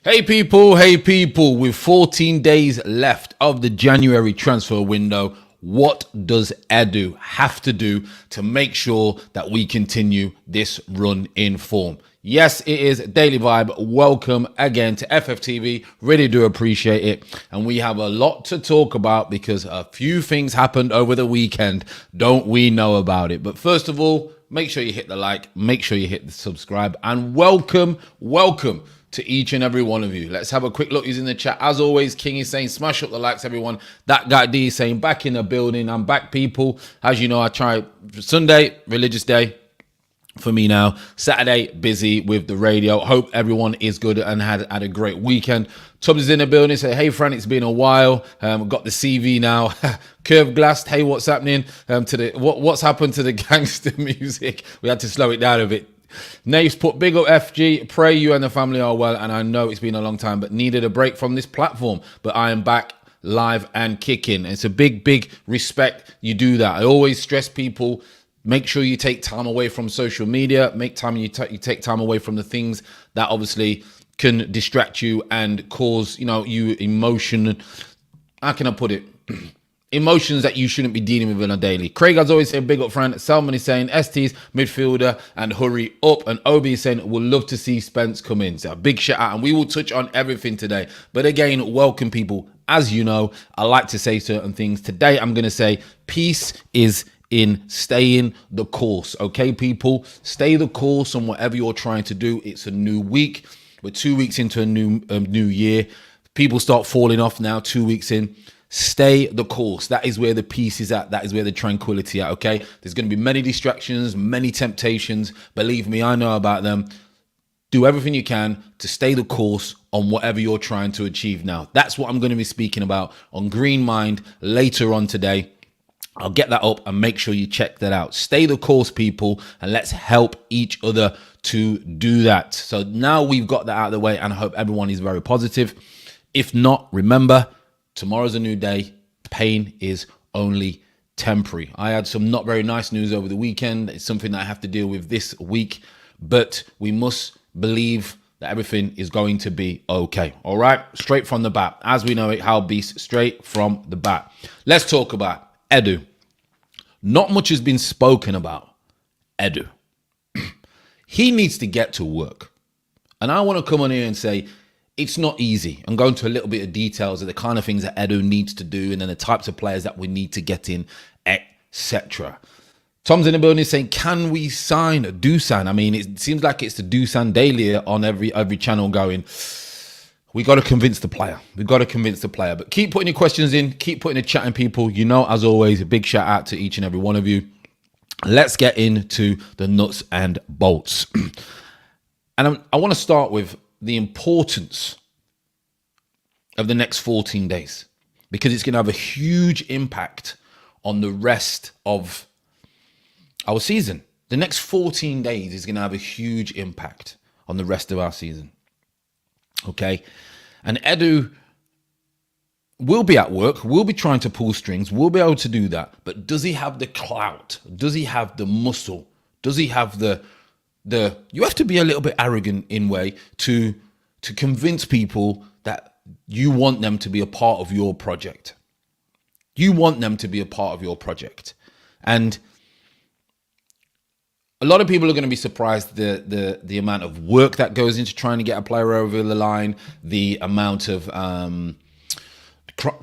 Hey people, with 14 days left of the January transfer window, what does Edu have to do to make sure that we continue this run in form? Yes, it is Daily Vibe. Welcome again to FFTV. Really do appreciate it. And we have a lot to talk about because a few things happened over the weekend. Don't we know about it? But first of all, make sure you hit the like, make sure you hit the subscribe, and welcome to each and every one of you. Let's have a quick look using the chat. As always, King is saying smash up the likes, everyone. That guy D is saying back in the building. I'm back, people. As you know, I try Sunday, religious day for me now. Saturday, busy with the radio. Hope everyone is good and had a great weekend. Tubbs is in the building. Say, hey, Fran, it's been a while. Got the CV now. Curved glass. Hey, what's happening? What's happened to the gangster music? We had to slow it down a bit. Nave's put big up FG. Pray you and the family are well. And I know it's been a long time, but needed a break from this platform. But I am back live and kicking. It's a big respect. You do that. I always stress people. Make sure you take time away from social media. Make time you take time away from the things that obviously can distract you and cause, you emotion. How can I put it? Emotions that you shouldn't be dealing with on a daily. Craig has always said big up Fran. Salman is saying ST's midfielder and hurry up. And Obi is saying we'll love to see Spence come in. So a big shout out, and we will touch on everything today. But again, welcome people. As you know, I like to say certain things. Today I'm going to say peace is in staying the course. Okay, people, stay the course on whatever you're trying to do. It's a new week. We're 2 weeks into a new year. People start falling off now 2 weeks in. Stay the course. That is where the peace is at. That is where the tranquility at, okay? There's going to be many distractions, many temptations. Believe me, I know about them. Do everything you can to stay the course on whatever you're trying to achieve now. That's what I'm going to be speaking about on Green Mind later on today. I'll get that up and make sure you check that out. Stay the course, people, and let's help each other to do that. So now we've got that out of the way, and I hope everyone is very positive. If not, remember, tomorrow's a new day. Pain is only temporary. I had some not very nice news over the weekend. It's something that I have to deal with this week, but we must believe that everything is going to be okay. All right, straight from the bat. As we know it, Hal Beast, straight from the bat. Let's talk about Edu. Not much has been spoken about Edu. He needs to get to work. And I want to come on here and say, it's not easy. I'm going to a little bit of details of the kind of things that Edu needs to do and then the types of players that we need to get in, etc. Tom's in the building saying, can we sign Dusan? I mean, it seems like it's the Dusan daily on every channel going, we got to convince the player. We've got to convince the player. But keep putting your questions in. Keep putting the chat in, people. You know, as always, a big shout out to each and every one of you. Let's get into the nuts and bolts. And I want to start with the importance of the next 14 days, because it's going to have a huge impact on the rest of our season. The next 14 days is going to have a huge impact on the rest of our season. Okay. And Edu will be at work, will be trying to pull strings, will be able to do that. But does he have the clout? Does he have the muscle? Does he have the you have to be a little bit arrogant in way to to convince people that you want them to be a part of your project. You want them to be a part of your project. And a lot of people are going to be surprised the amount of work that goes into trying to get a player over the line, the amount of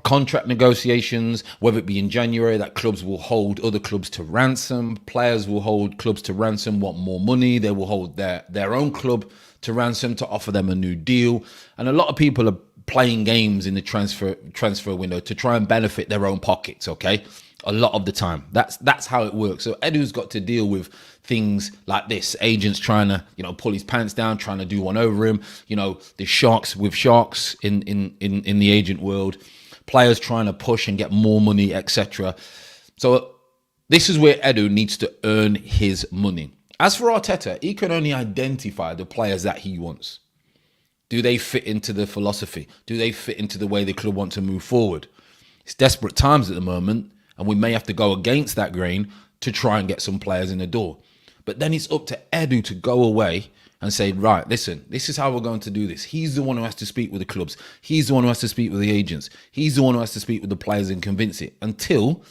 contract negotiations, whether it be in January, that clubs will hold other clubs to ransom, players will hold clubs to ransom, want more money, they will hold their own club to ransom to offer them a new deal. And a lot of people are playing games in the transfer window to try and benefit their own pockets, okay? A lot of the time. That's how it works. So Edu's got to deal with things like this. Agents trying to, pull his pants down, trying to do one over him. The sharks in the agent world. Players trying to push and get more money, etc. So this is where Edu needs to earn his money. As for Arteta, he can only identify the players that he wants. Do they fit into the philosophy? Do they fit into the way the club want to move forward? It's desperate times at the moment, and we may have to go against that grain to try and get some players in the door. But then it's up to Edu to go away and say, right, listen, this is how we're going to do this. He's the one who has to speak with the clubs. He's the one who has to speak with the agents. He's the one who has to speak with the players and convince it until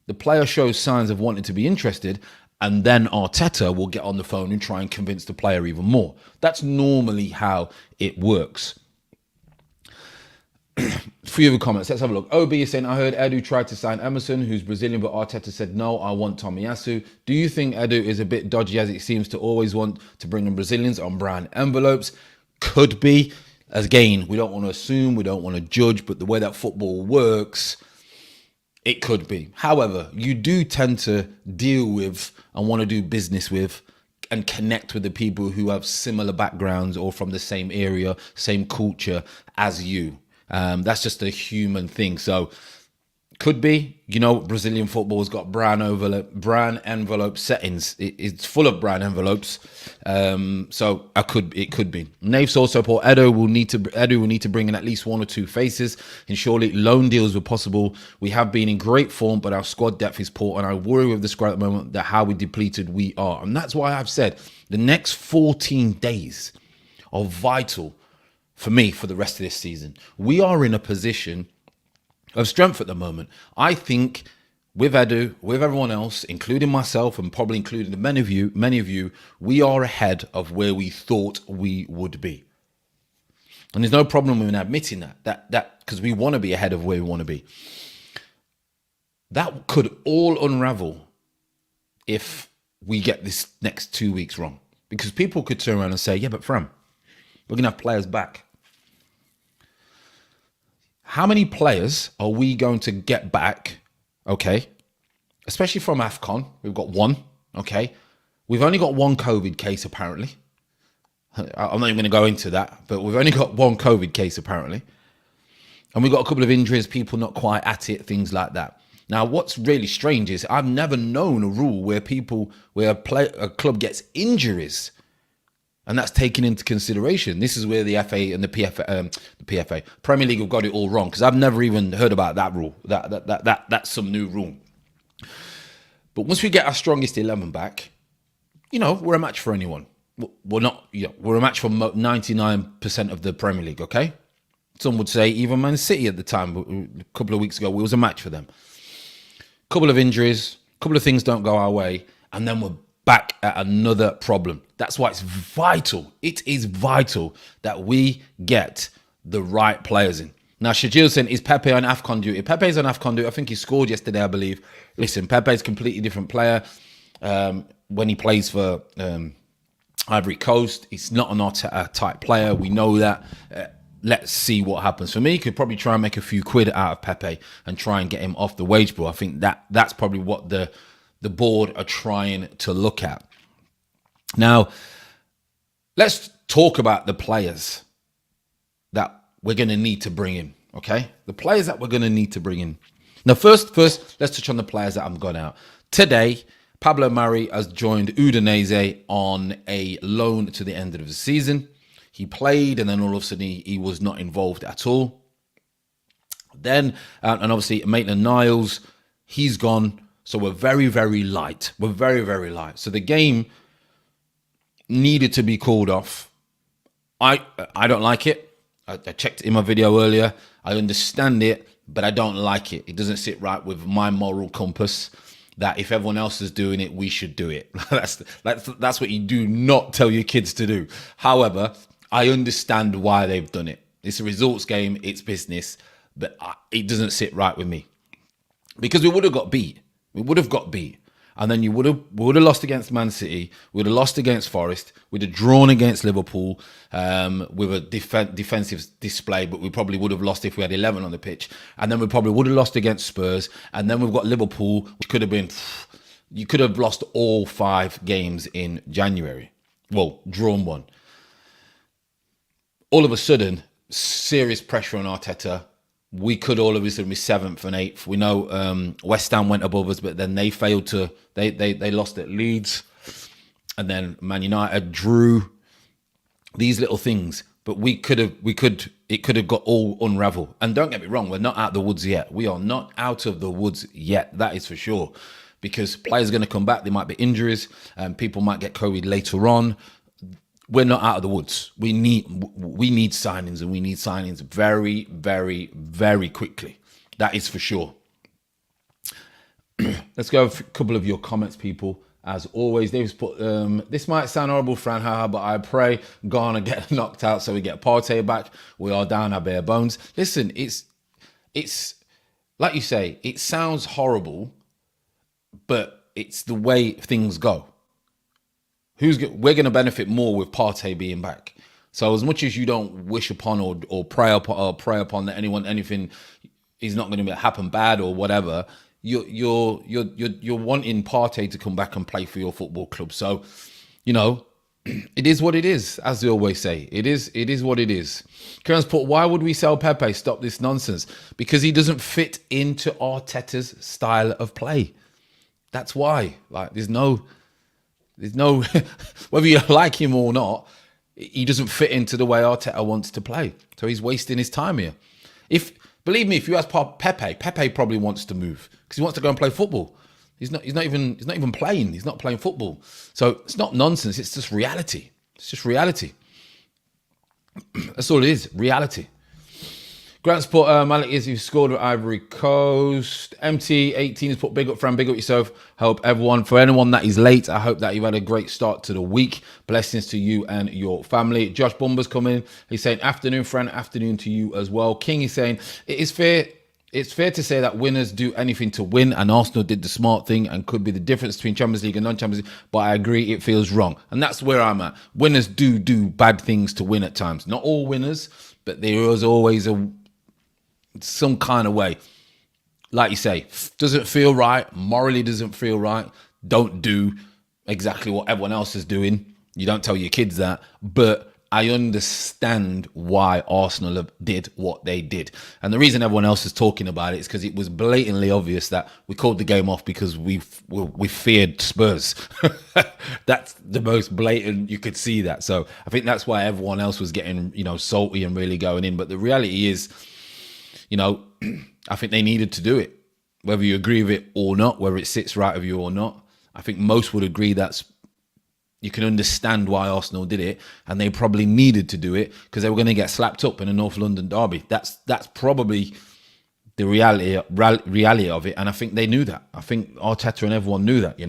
the player shows signs of wanting to be interested, and then Arteta will get on the phone and try and convince the player even more. That's normally how it works. Few of the comments. Let's have a look. OB is saying, I heard Edu tried to sign Emerson, who's Brazilian, but Arteta said, no, I want Tomiyasu. Do you think Edu is a bit dodgy, as it seems to always want to bring in Brazilians on brown envelopes? Could be. Again, we don't want to assume, we don't want to judge, but the way that football works, it could be. However, you do tend to deal with and want to do business with and connect with the people who have similar backgrounds or from the same area, same culture as you. That's just a human thing. So could be, Brazilian football has got brown envelope settings. It's full of brown envelopes. So it could be. Nave's also put Edu will need to bring in at least one or two faces, and surely loan deals were possible. We have been in great form, but our squad depth is poor, and I worry with the squad at the moment that how depleted we are. And that's why I've said the next 14 days are vital for me for the rest of this season. We are in a position of strength at the moment. I think with Edu, with everyone else, including myself and probably including many of you, we are ahead of where we thought we would be. And there's no problem in admitting that because we want to be ahead of where we want to be. That could all unravel if we get this next 2 weeks wrong. Because people could turn around and say, yeah, but Fram, we're going to have players back. How many players are we going to get back, okay? Especially from AFCON. We've got one, okay? We've only got one COVID case, apparently. I'm not even going to go into that, but we've only got one COVID case, apparently. And we've got a couple of injuries, people not quite at it, things like that. Now, what's really strange is I've never known a rule where a club gets injuries and that's taken into consideration. This is where the FA and the PFA, Premier League have got it all wrong, because I've never even heard about that rule. That's some new rule. But once we get our strongest 11 back, we're a match for anyone. We're not, we're a match for 99% of the Premier League, okay? Some would say even Man City at the time, a couple of weeks ago, we was a match for them. Couple of injuries, couple of things don't go our way, and then we're back at another problem. That's why it's vital. It is vital that we get the right players in. Now, Shajil saying, is Pepe on AFCON duty? Pepe's on AFCON duty. I think he scored yesterday, I believe. Listen, Pepe's a completely different player. When he plays for Ivory Coast, he's not an Arteta type player. We know that. Let's see what happens. For me, could probably try and make a few quid out of Pepe and try and get him off the wage bill. I think that's probably what the board are trying to look at. Now, let's talk about the players that we're going to need to bring in, okay? The players that we're going to need to bring in. Now, first, let's touch on the players that have gone out. Today, Pablo Mari has joined Udinese on a loan to the end of the season. He played, and then all of a sudden he was not involved at all. Then, and obviously Maitland-Niles, he's gone. So we're very, very light. We're very, very light. So the game needed to be called off. I don't like it. I checked in my video earlier. I understand it, but I don't like it. It doesn't sit right with my moral compass that if everyone else is doing it, we should do it. That's what you do not tell your kids to do. However, I understand why they've done it. It's a results game. It's business, but it doesn't sit right with me because we would have got beat. We would have got beat. And then we would have lost against Man City. We would have lost against Forest. We'd have drawn against Liverpool with a defensive display, but we probably would have lost if we had 11 on the pitch. And then we probably would have lost against Spurs. And then we've got Liverpool, which could have been, you could have lost all 5 games in January. Well, drawn one. All of a sudden, serious pressure on Arteta. We could all of a sudden be 7th and 8th. We know West Ham went above us, but then they failed to. They lost at Leeds, and then Man United drew. These little things, but it could have got all unravel. And don't get me wrong, we're not out of the woods yet. We are not out of the woods yet. That is for sure, because players are going to come back. There might be injuries, and people might get COVID later on. We're not out of the woods. We need signings, and we need signings very, very, very quickly. That is for sure. Let's go with a couple of your comments, people. As always, David's put, this might sound horrible, Fran, but I pray Ghana get knocked out so we get Partey back. We are down our bare bones. Listen, it's like you say, it sounds horrible, but it's the way things go. We're going to benefit more with Partey being back. So as much as you don't wish upon or pray upon that anything is not going to happen bad or whatever, you're wanting Partey to come back and play for your football club. So, it is what it is, as they always say. It is what it is. Kieran's put, why would we sell Pepe? Stop this nonsense. Because he doesn't fit into Arteta's style of play. That's why. Like, there's no whether you like him or not, he doesn't fit into the way Arteta wants to play. So he's wasting his time here. Believe me, if you ask Pepe probably wants to move because he wants to go and play football. He's not even playing. He's not playing football. So it's not nonsense. It's just reality. It's just reality. That's all it is. Reality. Grant's put, Malik is who scored at Ivory Coast. MT18 has put, big up, Fran, big up yourself. Hope everyone, for anyone that is late, I hope that you've had a great start to the week. Blessings to you and your family. Josh Bumber's coming. He's saying, afternoon, Fran, afternoon to you as well. King is saying, it's fair to say that winners do anything to win, and Arsenal did the smart thing and could be the difference between Champions League and non-Champions League, but I agree it feels wrong. And that's where I'm at. Winners do bad things to win at times. Not all winners, but there is always some kind of way, like you say, doesn't feel right, morally doesn't feel right, don't do exactly what everyone else is doing. You don't tell your kids that, but I understand why Arsenal did what they did. And the reason everyone else is talking about it is because it was blatantly obvious that we called the game off because we feared Spurs. That's the most blatant, you could see that. So I think that's why everyone else was getting, salty and really going in. But the reality is, I think they needed to do it, whether you agree with it or not, whether it sits right with you or not. I think most would agree you can understand why Arsenal did it, and they probably needed to do it because they were going to get slapped up in a North London derby. That's probably the reality of it, and I think they knew that. I think Arteta and everyone knew that,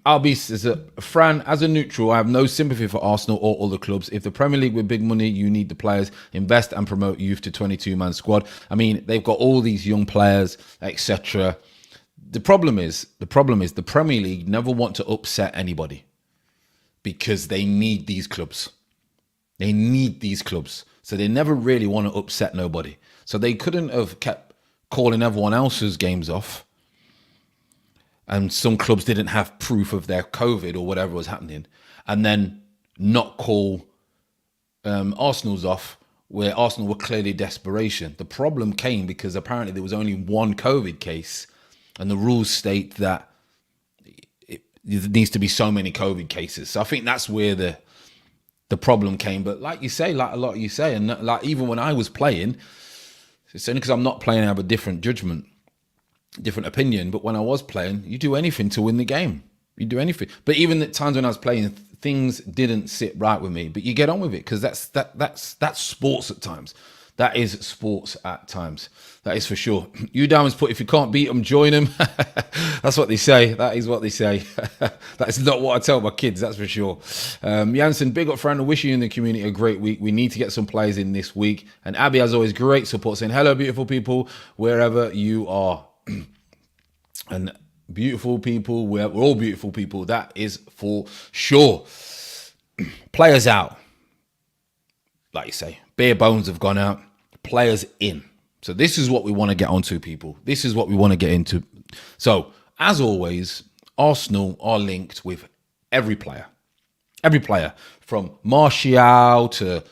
Albi says, Fran, as a neutral, I have no sympathy for Arsenal or other clubs. If the Premier League with big money, you need the players, invest and promote youth to 22-man squad. I mean, they've got all these young players, etc. The problem is the Premier League never want to upset anybody because they need these clubs. They need these clubs. So they never really want to upset nobody. So they couldn't have kept calling everyone else's games off. And some clubs didn't have proof of their COVID or whatever was happening, and then not call Arsenal's off, where Arsenal were clearly desperation. The problem came because apparently there was only one COVID case, and the rules state that it needs to be so many COVID cases. So I think that's where the problem came. But like you say, like a lot of you say, and like even when I was playing, it's only because I'm not playing, I have a different judgment, different opinion. But when I was playing, you do anything to win the game. You do anything. But even at times when I was playing things didn't sit right with me. But you get on with it because that's sports at times. That is sports at times. That is for sure. You Diamonds put, if you can't beat them, join them. That's what they say. That is what they say. That is not what I tell my kids, that's for sure. Jansen, big up friend. I wish you in the community a great week. We need to get some players in this week. And Abby, as always, great support, saying hello, beautiful people, wherever you are. And beautiful people, we're all beautiful people. That is for sure. Players out. Like you say, bare bones have gone out, players in. So this is what we want to get onto, people. This is what we want to get into. So, as always, Arsenal are linked with every player. Every player, from Martial to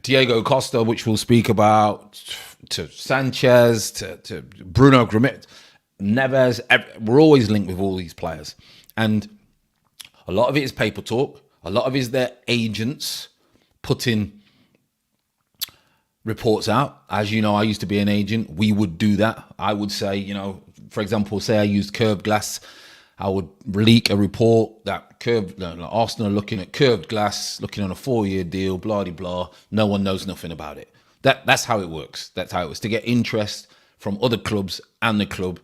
Diego Costa, which we'll speak about, to Sanchez, to Bruno Grimmett, Neves. We're always linked with all these players. And a lot of it is paper talk. A lot of it is their agents putting reports out. As you know, I used to be an agent. We would do that. I would say, you know, for example, say I used curved glass. I would leak a report that Arsenal are looking at curved glass, looking on a 4-year deal, blah, blah, blah. No one knows nothing about it. That's how it works. That's how it was, to get interest from other clubs and the club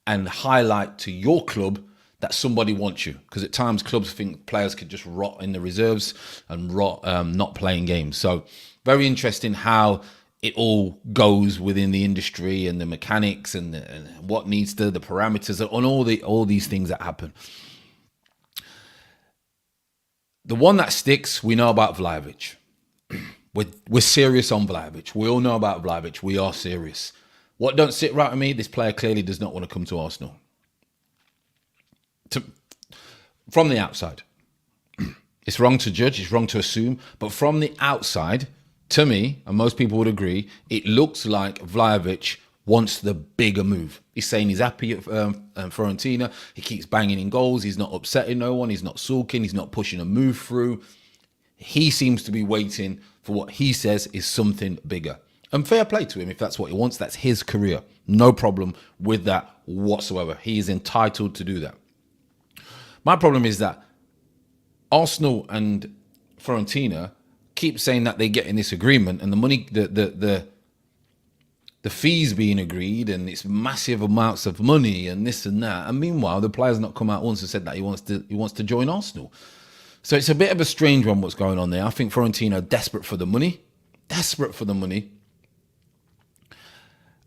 and highlight to your club that somebody wants you, because at times clubs think players could just rot in the reserves and rot not playing games. So very interesting how it all goes within the industry and the mechanics and what needs to, the parameters and all these things that happen. The one that sticks, we know about Vlahovic. We're serious on Vlahovic. We all know about Vlahovic. We are serious. What don't sit right with me? This player clearly does not want to come to Arsenal. From the outside, it's wrong to judge, it's wrong to assume, but from the outside, to me, and most people would agree, it looks like Vlahovic wants the bigger move. He's saying he's happy at Fiorentina. He keeps banging in goals. He's not upsetting no one. He's not sulking. He's not pushing a move through. He seems to be waiting for what he says is something bigger. And fair play to him if that's what he wants. That's his career. No problem with that whatsoever. He is entitled to do that. My problem is that Arsenal and Fiorentina keep saying that they get in this agreement and the money, the fees being agreed, and it's massive amounts of money and this and that. And meanwhile, the player's not come out once and said that he wants to join Arsenal. So it's a bit of a strange one what's going on there. I think Fiorentina are desperate for the money.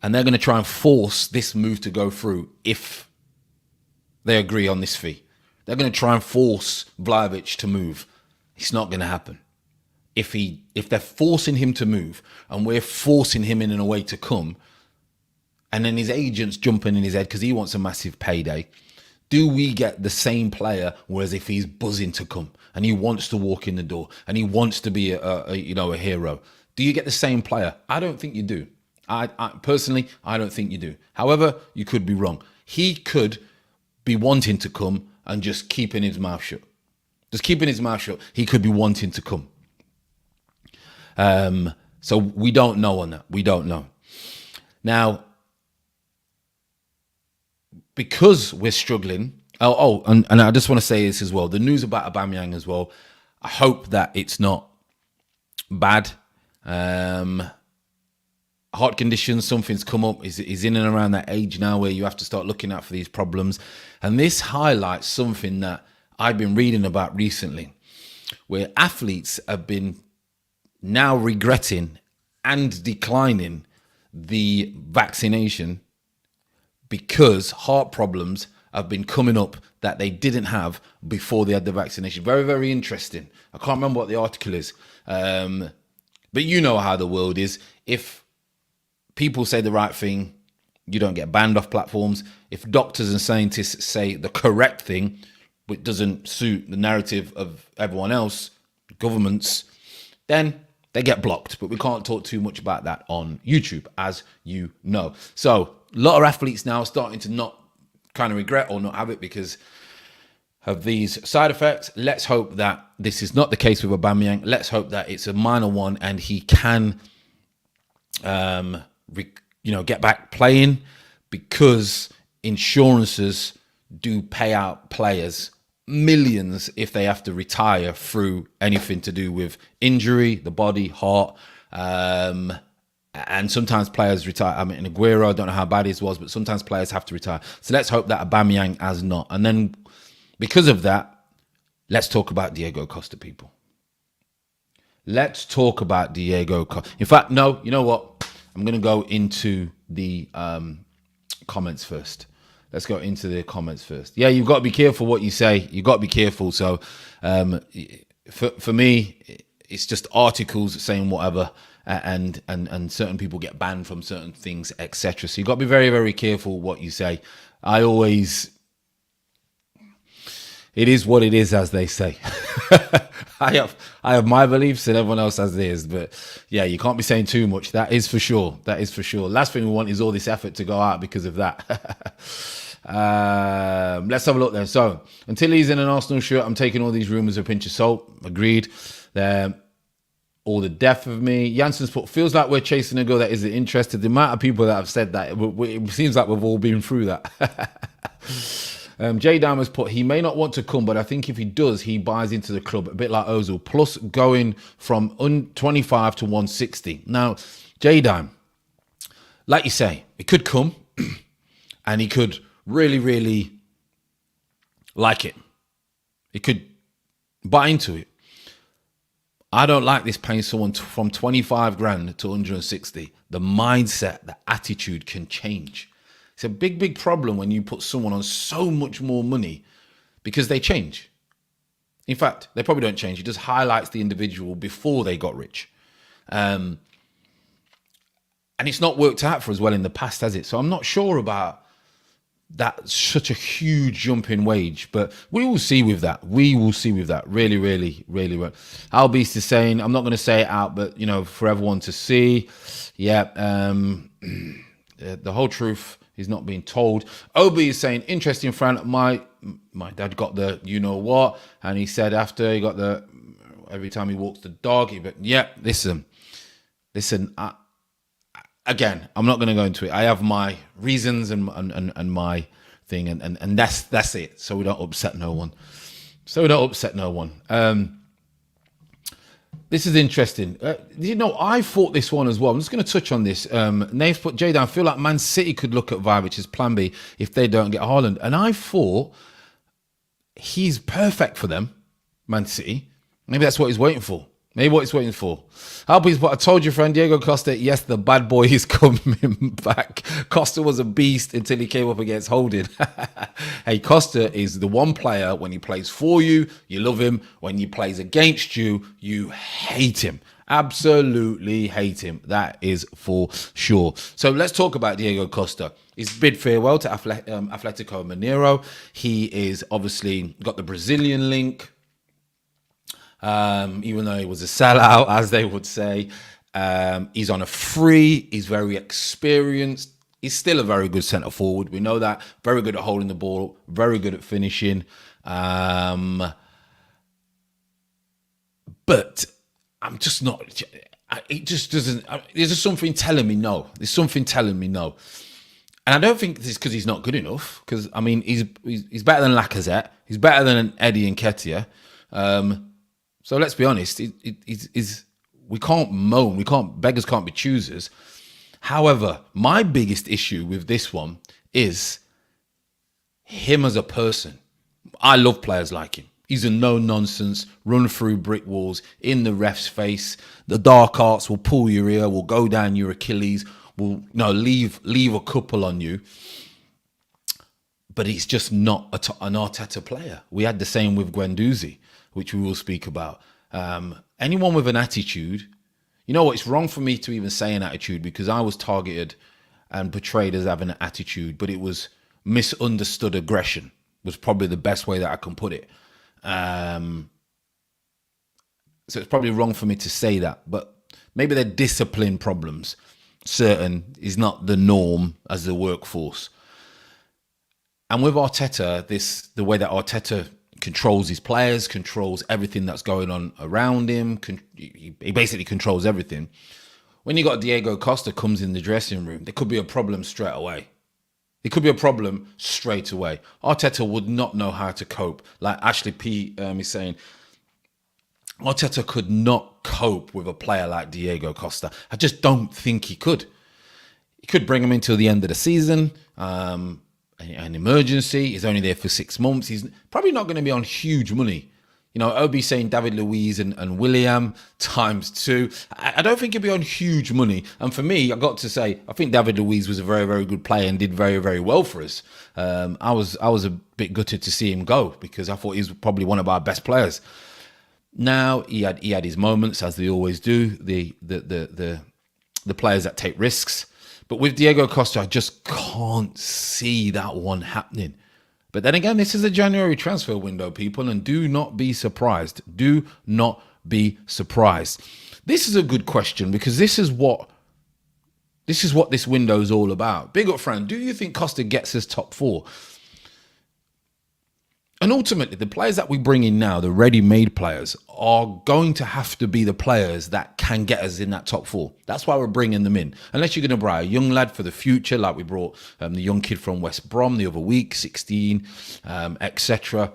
And they're going to try and force this move to go through if they agree on this fee. They're going to try and force Vlahovic to move. It's not going to happen. If they're forcing him to move and we're forcing him in a way to come, and then his agent's jumping in his head because he wants a massive payday, do we get the same player whereas if he's buzzing to come and he wants to walk in the door and he wants to be a hero? Do you get the same player? I don't think you do. I personally, I don't think you do. However, you could be wrong. He could be wanting to come and just keeping his mouth shut. He could be wanting to come. So we don't know on that. We don't know. Now, because we're struggling. And I just want to say this as well. The news about Aubameyang as well. I hope that it's not bad. Heart conditions, something's come up. He's in and around that age now where you have to start looking out for these problems. And this highlights something that I've been reading about recently, where athletes have been now regretting and declining the vaccination because heart problems have been coming up that they didn't have before they had the vaccination. Very, very interesting. I can't remember what the article is. But you know how the world is. If people say the right thing, you don't get banned off platforms. If doctors and scientists say the correct thing, which doesn't suit the narrative of everyone else, governments, then they get blocked. But we can't talk too much about that on YouTube, as you know. So a lot of athletes now are starting to not kind of regret or not have it because of these side effects. Let's hope that this is not the case with Aubameyang. Let's hope that it's a minor one and he can get back playing, because insurances do pay out players millions if they have to retire through anything to do with injury, the body, heart. And sometimes players retire. I mean, Aguero, I don't know how bad his was, but sometimes players have to retire. So let's hope that Aubameyang has not. And then because of that, let's talk about Diego Costa, people. Let's talk about Diego Costa. In fact, no, you know what? I'm going to go into the comments first. Let's go into the comments first. Yeah, you've got to be careful what you say. You've got to be careful. So for me, it's just articles saying whatever. And certain people get banned from certain things, etc. So you've got to be very, very careful what you say. It is what it is, as they say. I have my beliefs and everyone else has theirs. But yeah, you can't be saying too much. That is for sure. That is for sure. Last thing we want is all this effort to go out because of that. Let's have a look then. So until he's in an Arsenal shirt, I'm taking all these rumours with a pinch of salt. Agreed. Or the death of me. Jansen's put, feels like we're chasing a girl that isn't interested. The amount of people that have said that, it seems like we've all been through that. Jay Diamond's put, he may not want to come, but I think if he does, he buys into the club, a bit like Ozil. Plus going from 25 to 160. Now, Jay Dime, like you say, he could come and he could really, really like it. He could buy into it. I don't like this paying someone from 25 grand to 160. The mindset, the attitude can change. It's a big, big problem when you put someone on so much more money because they change. In fact, they probably don't change. It just highlights the individual before they got rich. And it's not worked out for us well in the past, has it? So I'm not sure about that such a huge jump in wage, but we will see with that. We will see with that. Really, really, really well. Albeast is saying, I'm not going to say it out, but, you know, for everyone to see. Yeah. The whole truth is not being told. Obi is saying, interesting, Fran. My dad got the you know what, and he said after he got the every time he walks the dog. Yeah, listen. Again, I'm not going to go into it. I have my reasons and my thing, and that's it. So we don't upset no one. This is interesting. You know, I thought this one as well. I'm just going to touch on this. Nave's put, Jay, I feel like Man City could look at Vlahovic as plan B if they don't get Haaland. And I thought he's perfect for them, Man City. Maybe that's what he's waiting for. But I told you, friend, Diego Costa, yes, the bad boy is coming back. Costa was a beast until he came up against Holding. Hey, Costa is the one player, when he plays for you, you love him. When he plays against you, you hate him. Absolutely hate him. That is for sure. So let's talk about Diego Costa. He's bid farewell to Atletico Mineiro. He is obviously got the Brazilian link. Even though he was a sellout, as they would say. He's on a free. He's very experienced. He's still a very good centre forward. We know that. Very good at holding the ball. Very good at finishing. But I'm just not. It just doesn't. There's just something telling me no. There's something telling me no. And I don't think it's because he's not good enough. Because I mean, he's better than Lacazette. He's better than Eddie Nketiah. So let's be honest, we can't moan, beggars can't be choosers. However, my biggest issue with this one is him as a person. I love players like him. He's a no-nonsense, run through brick walls, in the ref's face. The dark arts will pull your ear, will go down your Achilles, will leave a couple on you. But he's just not an Arteta player. We had the same with Guendouzi, which we will speak about. Anyone with an attitude, you know what, it's wrong for me to even say an attitude because I was targeted and portrayed as having an attitude, but it was misunderstood aggression was probably the best way that I can put it. So it's probably wrong for me to say that, but maybe they're discipline problems. Certain is not the norm as the workforce. And with Arteta, the way that Arteta controls his players, controls everything that's going on around him. He basically controls everything. When you got Diego Costa comes in the dressing room, there could be a problem straight away. It could be a problem straight away. Arteta would not know how to cope. Like Ashley P is saying, Arteta could not cope with a player like Diego Costa. I just don't think he could. He could bring him until the end of the season. An emergency. He's only there for 6 months. He's probably not going to be on huge money. You know, Obi saying David Luiz and William ×2. I don't think he'll be on huge money. And for me, I got to say, I think David Luiz was a very, very good player and did very, very well for us. I was a bit gutted to see him go because I thought he was probably one of our best players. Now he had his moments, as they always do. The players that take risks. But with Diego Costa, I just can't see that one happening. But then again, this is a January transfer window, people, and do not be surprised. Do not be surprised. This is a good question because this is what this window is all about. Big up, friend. Do you think Costa gets us top 4? And ultimately, the players that we bring in now, the ready-made players, are going to have to be the players that can get us in that top 4. That's why we're bringing them in. Unless you're going to buy a young lad for the future, like we brought the young kid from West Brom the other week, 16, etc.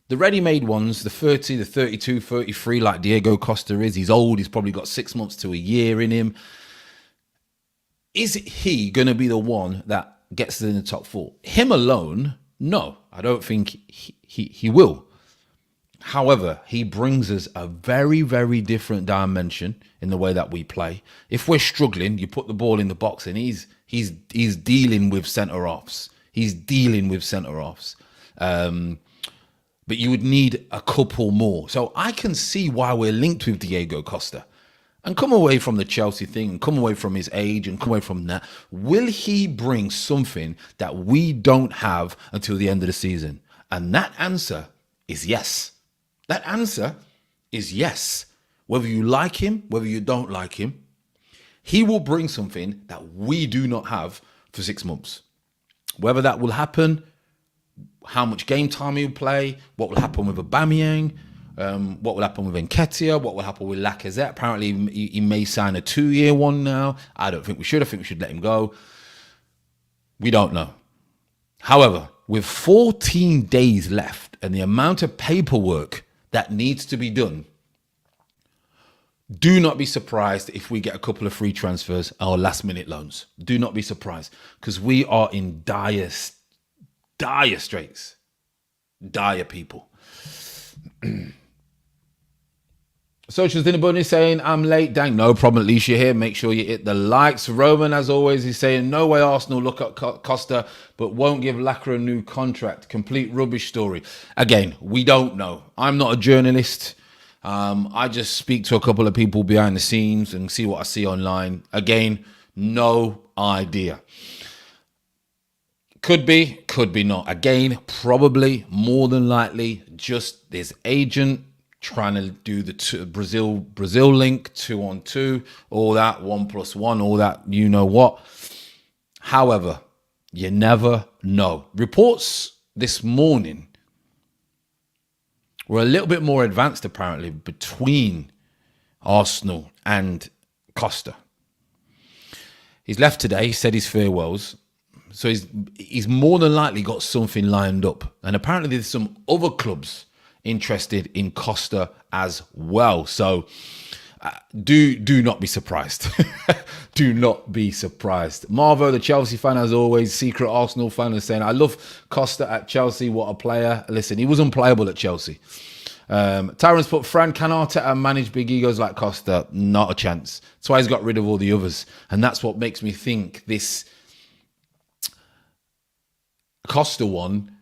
The ready-made ones, the 30, the 32, 33, like Diego Costa is. He's old. He's probably got 6 months to a year in him. Is he going to be the one that gets us in the top 4? Him alone? No, I don't think he will. However, he brings us a very, very different dimension in the way that we play. If we're struggling, you put the ball in the box and he's dealing with centre-offs. He's dealing with centre-offs. But you would need a couple more. So I can see why we're linked with Diego Costa. And come away from the Chelsea thing and come away from his age and come away from that. Will he bring something that we don't have until the end of the season? And that answer is yes. That answer is yes. Whether you like him, whether you don't like him, he will bring something that we do not have for 6 months. Whether that will happen, how much game time he'll play, what will happen with Aubameyang, what will happen with Nketiah, what will happen with Lacazette. Apparently, he may sign a 2-year one now. I don't think we should. I think we should let him go. We don't know. However, with 14 days left and the amount of paperwork that needs to be done, do not be surprised if we get a couple of free transfers or last-minute loans. Do not be surprised because we are in dire straits. Dire people. Socials Dinner Bunny saying, I'm late. Dang, no problem. At least you're here. Make sure you hit the likes. Roman, as always, is saying, no way Arsenal look at Costa, but won't give Lacra a new contract. Complete rubbish story. Again, we don't know. I'm not a journalist. I just speak to a couple of people behind the scenes and see what I see online. Again, no idea. Could be not. Again, probably, more than likely, just this agent trying to do the Brazil link 2-on-2, all that 1+1, all that you know what. However, you never know. Reports this morning were a little bit more advanced apparently between Arsenal and Costa. He's left today. He said his farewells. So he's more than likely got something lined up. And apparently there's some other clubs interested in Costa as well. So do not be surprised. Do not be surprised. Marvo, the Chelsea fan, as always, secret Arsenal fan, is saying, I love Costa at Chelsea. What a player. Listen, he was unplayable at Chelsea. Tyrant's put, Fran, can Arteta manage big egos like Costa? Not a chance. That's why he's got rid of all the others. And that's what makes me think this Costa one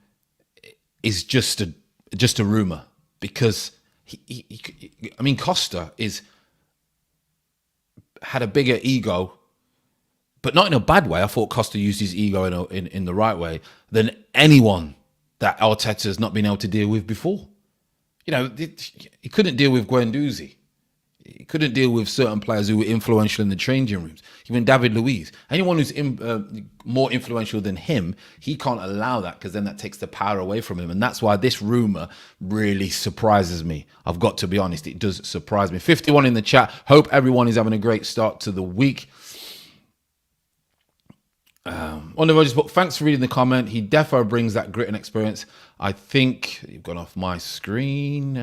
is just a rumor, because Costa had a bigger ego, but not in a bad way. I thought Costa used his ego in the right way than anyone that Arteta has not been able to deal with before. You know, he couldn't deal with Guendouzi. He couldn't deal with certain players who were influential in the changing rooms. Even David Luiz. Anyone who's more influential than him, he can't allow that, because then that takes the power away from him. And that's why this rumour really surprises me. I've got to be honest, it does surprise me. 51 in the chat. Hope everyone is having a great start to the week. On the Rogers book, thanks for reading the comment. He defo brings that grit and experience. I think you've gone off my screen.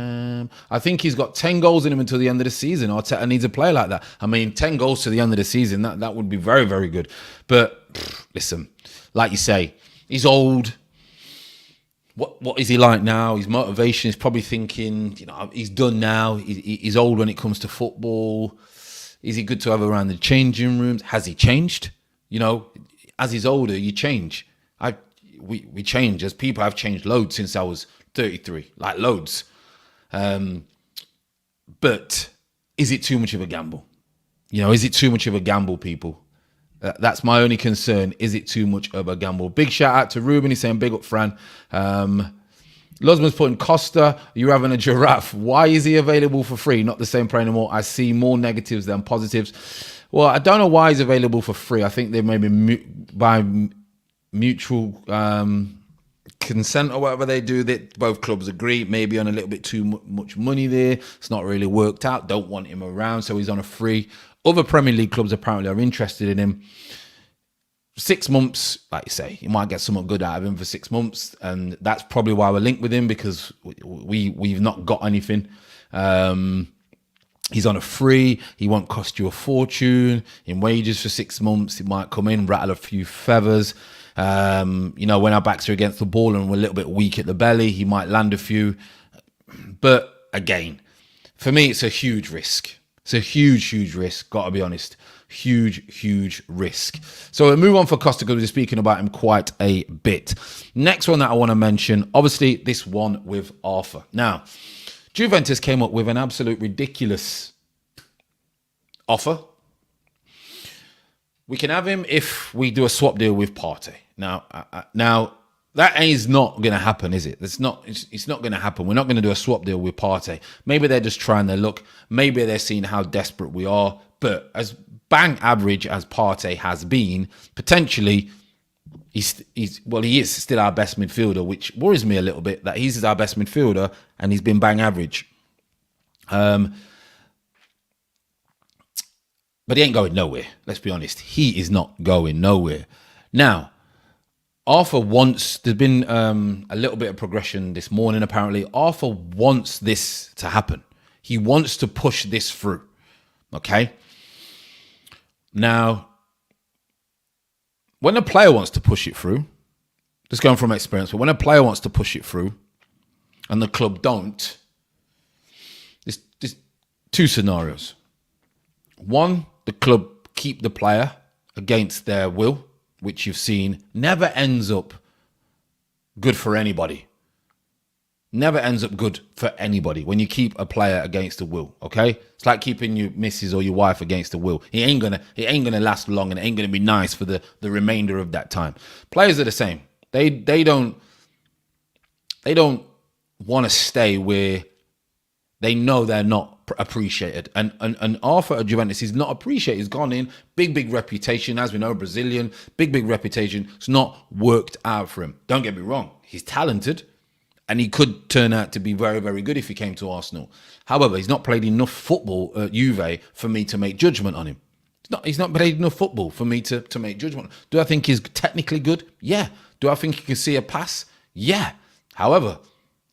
I think he's got 10 goals in him until the end of the season. Arteta needs a player like that. I mean, 10 goals to the end of the season, that would be very, very good. But listen, like you say, he's old. What is he like now? His motivation is probably thinking, he's done now. He's old when it comes to football. Is he good to have around the changing rooms? Has he changed? As he's older, you change. We change. As people, I've changed loads since I was 33, like loads. But is it too much of a gamble? Is it too much of a gamble, people? That's my only concern. Is it too much of a gamble? Big shout out to Ruben. He's saying big up, Fran. Losman's putting Costa, you're having a giraffe. Why is he available for free? Not the same player anymore. I see more negatives than positives. Well, I don't know why he's available for free. I think they maybe by mutual consent or whatever they do, that both clubs agree, maybe on a little bit too much money there. It's not really worked out. Don't want him around, so he's on a free. Other Premier League clubs apparently are interested in him. 6 months, like you say, you might get something good out of him for 6 months, and that's probably why we're linked with him, because we've not got anything. He's on a free. He won't cost you a fortune in wages for 6 months. He might come in, rattle a few feathers. When our backs are against the ball and we're a little bit weak at the belly, he might land a few. But again, for me, it's a huge risk. It's a huge, huge risk. Got to be honest. Huge risk. So we'll move on for Costa, because we're speaking about him quite a bit. Next one that I want to mention, obviously this one with Arthur. Now, Juventus came up with an absolute ridiculous offer. We can have him if we do a swap deal with Partey. Now that is not going to happen, is it? It's not going to happen. We're not going to do a swap deal with Partey. Maybe they're just trying their luck. Maybe they're seeing how desperate we are. But as bang average as Partey has been, potentially he is still our best midfielder, which worries me a little bit that he's our best midfielder and he's been bang average. But he ain't going nowhere. Let's be honest. He is not going nowhere. Now, Arthur wants, there's been a little bit of progression this morning, apparently. Arthur wants this to happen. He wants to push this through. Okay? Now, when a player wants to push it through, just going from experience, but when a player wants to push it through and the club don't, there's two scenarios. One, the club keep the player against their will, which you've seen never ends up good for anybody. Never ends up good for anybody when you keep a player against the will, okay? It's like keeping your missus or your wife against the will. It ain't gonna last long, and it ain't gonna be nice for the remainder of that time. Players are the same. They don't want to stay where they know they're not appreciated. And Arthur at Juventus is not appreciated. He's gone in, big reputation, as we know, Brazilian, big reputation. It's not worked out for him. Don't get me wrong. He's talented. And he could turn out to be very, very good if he came to Arsenal. However, he's not played enough football at Juve for me to make judgment on him. He's not played enough football for me to make judgment. Do I think he's technically good? Yeah. Do I think he can see a pass? Yeah. However,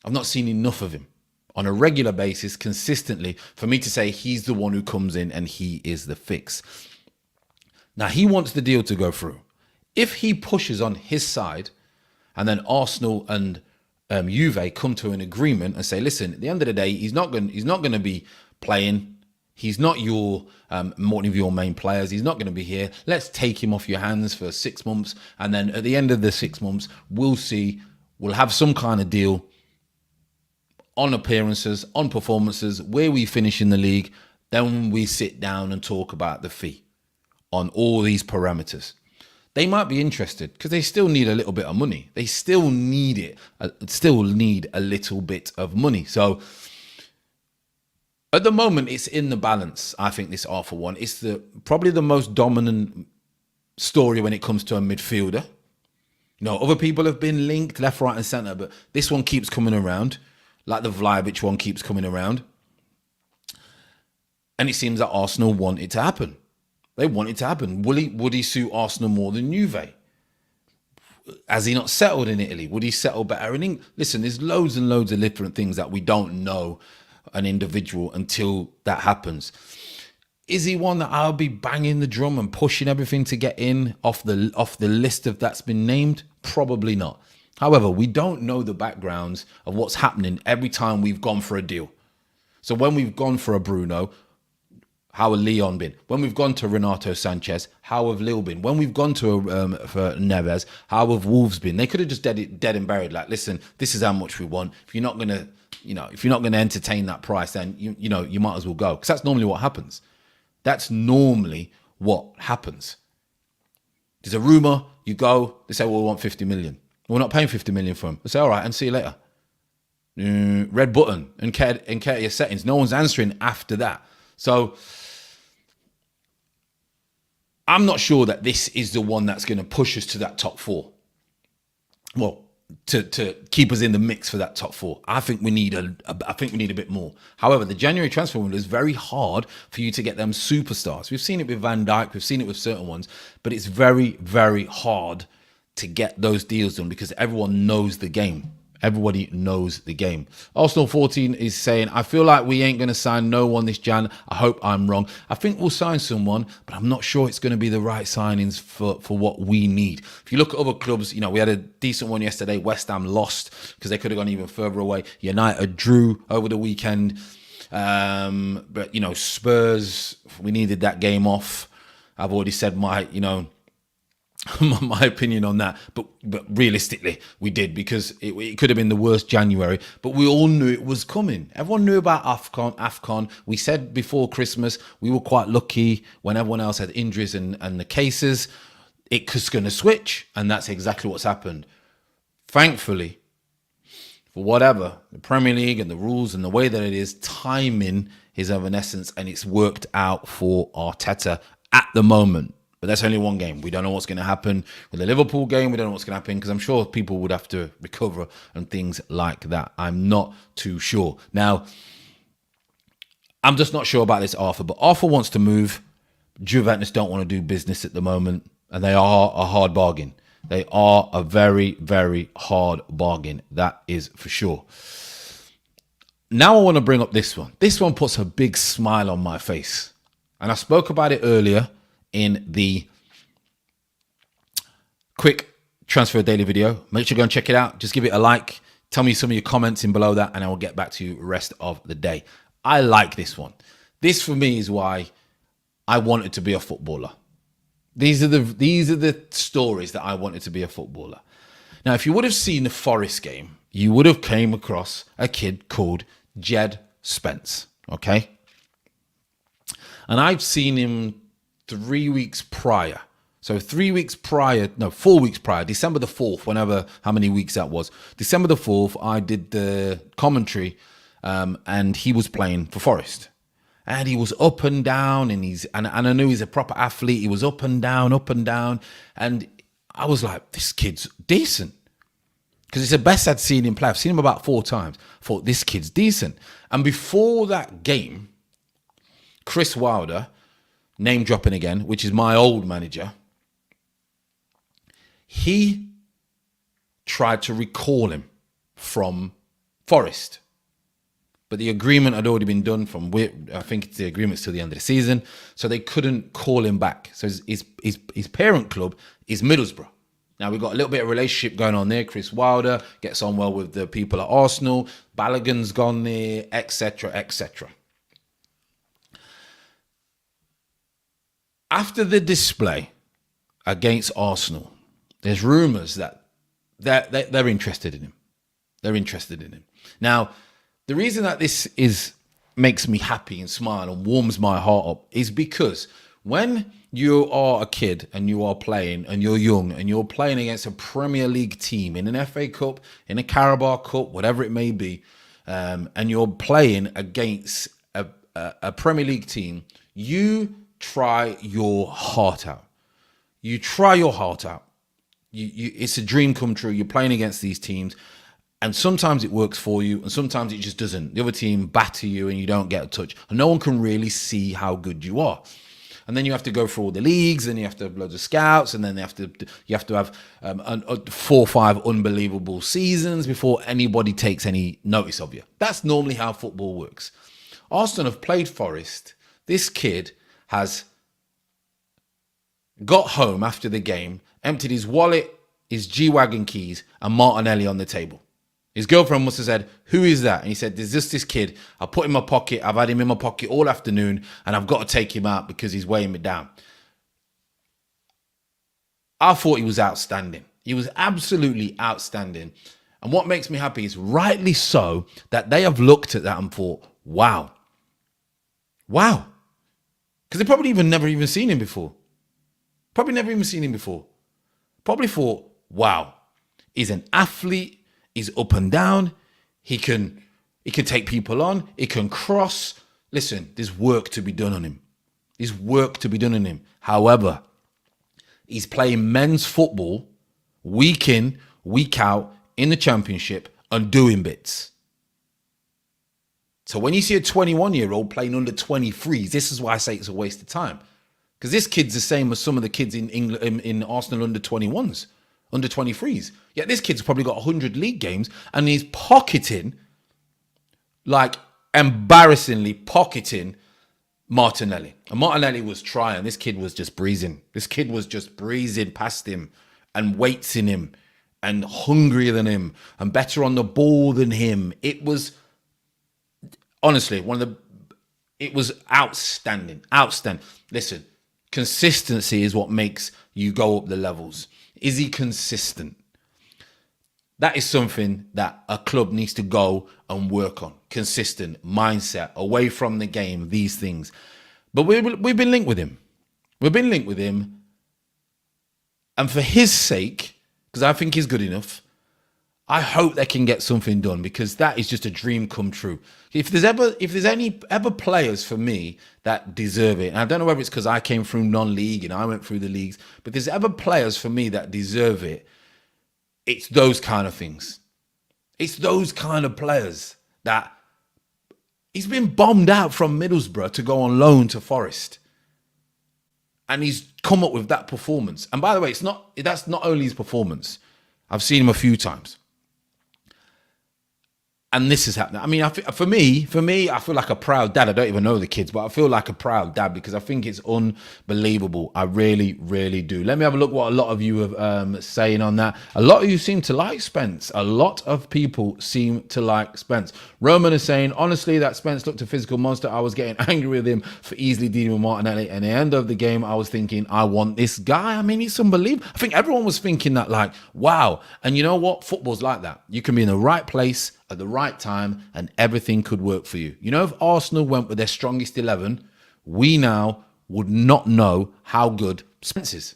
I've not seen enough of him on a regular basis, consistently, for me to say he's the one who comes in and he is the fix. Now, he wants the deal to go through. If he pushes on his side and then Arsenal and Juve come to an agreement and say, listen, at the end of the day, he's not going to be playing. He's not one of your main players. He's not going to be here. Let's take him off your hands for 6 months. And then at the end of the 6 months, we'll have some kind of deal on appearances, on performances, where we finish in the league. Then we sit down and talk about the fee on all these parameters. They might be interested because they still need a little bit of money. They still need it. Still need a little bit of money. So at the moment, it's in the balance. I think this Arthur one, it's probably the most dominant story when it comes to a midfielder. Other people have been linked left, right, and centre, but this one keeps coming around, like the Vlahovic one keeps coming around. And it seems that Arsenal want it to happen. They want it to happen. Would he suit Arsenal more than Juve? Has he not settled in Italy? Would he settle better in England? Listen, there's loads and loads of different things that we don't know an individual until that happens. Is he one that I'll be banging the drum and pushing everything to get in off the list of that's been named? Probably not. However, we don't know the backgrounds of what's happening every time we've gone for a deal. So when we've gone for a Bruno, how have Leon been? When we've gone to Renato Sanchez, how have Lille been? When we've gone to for Neves, how have Wolves been? They could have just dead and buried. Like, listen, this is how much we want. If you're not gonna, if you're not gonna entertain that price, then you might as well go, because that's normally what happens. That's normally what happens. There's a rumor, you go, they say, well, we want 50 million. We're not paying 50 million for him. They say, all right, and see you later. Red button and care your settings. No one's answering after that. So I'm not sure that this is the one that's going to push us to that top four. Well, to keep us in the mix for that top four. I think we need a bit more. However, the January transfer window is very hard for you to get them superstars. We've seen it with Van Dijk, we've seen it with certain ones, but it's very, very hard to get those deals done because everyone knows the game. Everybody knows the game. Arsenal 14 is saying, I feel like we ain't going to sign no one this Jan. I hope I'm wrong. I think we'll sign someone, but I'm not sure it's going to be the right signings for what we need. If you look at other clubs, we had a decent one yesterday. West Ham lost because they could have gone even further away. United drew over the weekend. But, Spurs, we needed that game off. I've already said my opinion on that, but realistically we did, because it could have been the worst January, but we all knew it was coming. Everyone knew about AFCON. We said before Christmas we were quite lucky when everyone else had injuries and the cases, it was going to switch, and that's exactly what's happened. Thankfully, for whatever, the Premier League and the rules and the way that it is, timing is of an essence, and it's worked out for Arteta at the moment. But that's only one game. We don't know what's going to happen with the Liverpool game. We don't know what's going to happen because I'm sure people would have to recover and things like that. I'm not too sure. Now, I'm just not sure about this Arthur, but Arthur wants to move. Juventus don't want to do business at the moment, and they are a hard bargain. They are a very, very hard bargain. That is for sure. Now I want to bring up this one. This one puts a big smile on my face. And I spoke about it earlier in the quick transfer daily video. Make sure you go and check it out. Just give it a like. Tell me some of your comments in below that, and I will get back to you the rest of the day. I like this one. This for me is why I wanted to be a footballer. These are the stories that I wanted to be a footballer. Now, if you would have seen the Forest game, you would have came across a kid called Jed Spence. Okay. And I've seen him 3 weeks prior. So 4 weeks prior, December the 4th, how many weeks that was. December the 4th, I did the commentary, and he was playing for Forest. And he was up and down, and I knew he's a proper athlete. He was up and down. And I was like, this kid's decent. Because it's the best I'd seen him play. I've seen him about 4 times. I thought, this kid's decent. And before that game, Chris Wilder, name dropping again, which is my old manager, he tried to recall him from Forest. But the agreement had already been done I think the agreement's till the end of the season, so they couldn't call him back. So his parent club is Middlesbrough. Now, we've got a little bit of relationship going on there. Chris Wilder gets on well with the people at Arsenal. Balogun's gone there, etc., etc. After the display against Arsenal, there's rumours that they're interested in him. They're interested in him. Now, the reason that this makes me happy and smile and warms my heart up is because when you are a kid and you are playing and you're young and you're playing against a Premier League team in an FA Cup, in a Carabao Cup, whatever it may be, and you're playing against a Premier League team, you try your heart out. It's a dream come true. You're playing against these teams, and sometimes it works for you, and sometimes it just doesn't. The other team batter you, and you don't get a touch, and no one can really see how good you are. And then you have to go through all the leagues, and you have to have loads of scouts, and then you have to have 4 or 5 unbelievable seasons before anybody takes any notice of you. That's normally how football works. Arsenal have played Forest. This kid has got home after the game, emptied his wallet, his G-Wagon keys, and Martinelli on the table. His girlfriend must have said, "Who is that?" And he said, "There's just this kid. I put him in my pocket. I've had him in my pocket all afternoon, and I've got to take him out because he's weighing me down." I thought he was outstanding. He was absolutely outstanding. And what makes me happy is, rightly so, that they have looked at that and thought, wow. Wow. Because they probably never even seen him before. Probably thought, wow, he's an athlete. He's up and down. He can take people on. He can cross. Listen, there's work to be done on him. However, he's playing men's football week in, week out in the Championship and doing bits. So when you see a 21-year-old playing under 23s, this is why I say it's a waste of time. Because this kid's the same as some of the kids in England, in Arsenal under 21s. Under 23s. Yet this kid's probably got 100 league games and he's pocketing, like embarrassingly pocketing Martinelli. And Martinelli was trying. This kid was just breezing. Past him and weights in him and hungrier than him and better on the ball than him. It was honestly it was outstanding. Listen, consistency is what makes you go up the levels. Is he consistent? That is something that a club needs to go and work on. Consistent mindset, away from the game, these things. But we've been linked with him. And for his sake, because I think he's good enough, I hope they can get something done, because that is just a dream come true. If there's any players for me that deserve it, and I don't know whether it's because I came through non-league and I went through the leagues, but there's ever players for me that deserve it, it's those kind of things. It's those kind of players that he's been bombed out from Middlesbrough to go on loan to Forest. And he's come up with that performance. And by the way, that's not only his performance. I've seen him a few times. And this is happening. I mean, for me, I feel like a proud dad. I don't even know the kids, but I feel like a proud dad because I think it's unbelievable. I really, really do. Let me have a look what a lot of you are saying on that. A lot of you seem to like Spence. A lot of people seem to like Spence. Roman is saying, honestly, that Spence looked a physical monster. I was getting angry with him for easily dealing with Martinelli. And at the end of the game, I was thinking, I want this guy. I mean, it's unbelievable. I think everyone was thinking that, like, wow. And you know what? Football's like that. You can be in the right place at the right time and everything could work for you. You know, if Arsenal went with their strongest 11, we now would not know how good Spence is.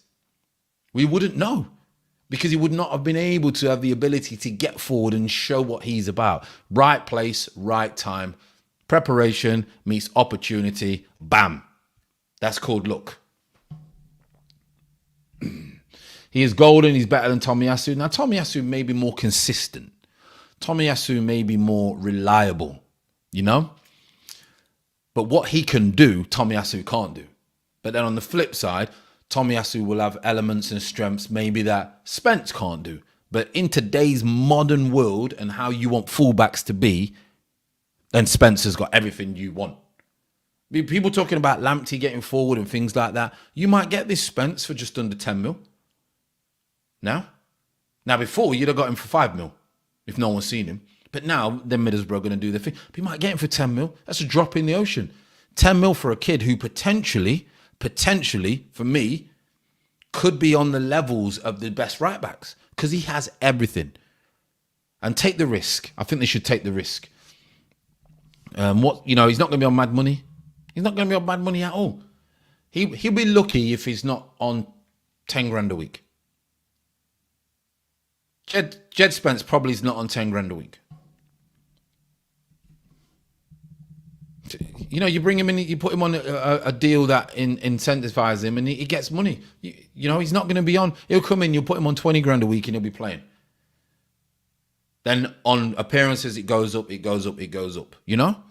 We wouldn't know, because he would not have been able to have the ability to get forward and show what he's about. Right place, right time. Preparation meets opportunity. Bam. That's called luck. He is golden. He's better than Tomiyasu. Now, Tomiyasu may be more consistent. Tomiyasu may be more reliable, you know? But what he can do, Tomiyasu can't do. But then on the flip side, Tomiyasu will have elements and strengths maybe that Spence can't do. But in today's modern world and how you want fullbacks to be, then Spencer's got everything you want. People talking about Lamptey getting forward and things like that. You might get this Spence for just under 10 mil. Now before, you'd have got him for 5 mil. If no one's seen him. But now, then Middlesbrough are going to do the thing. But you might get him for 10 mil. That's a drop in the ocean. 10 mil for a kid who potentially, for me, could be on the levels of the best right backs. Because he has everything. And take the risk. I think they should take the risk. He's not going to be on mad money. He's not going to be on mad money at all. He'll be lucky if he's not on 10 grand a week. Jed Spence probably is not on 10 grand a week. You know, you bring him in, you put him on a deal that incentivizes him and he gets money. You know, he's not going to be on, he'll come in, you'll put him on 20 grand a week and he'll be playing. Then on appearances, it goes up, you know?